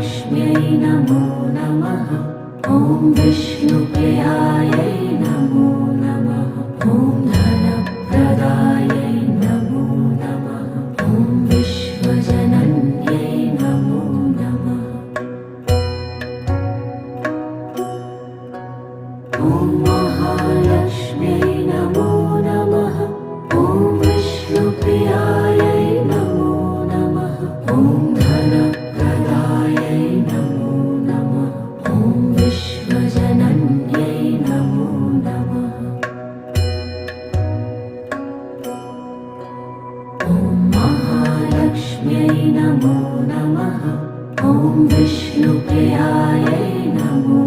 महालक्ष्म्यै नमो नमः। ॐ विष्णुप्रियायै नमो नमः। ॐ धनप्रदायै नमो नमः। ॐ विश्वजनन्यै नमो नमः। ॐ महालक्ष्म्यै नमो नमः। ॐ विष्णुप्रियायै नमो नमः। ॐ धनप्रदायै नमो नमः। ॐ विश्वजनन्यै नमो नमः। ॐ महालक्ष्म्यै नमो नमः। ॐ विष्णुप्रियायै नमो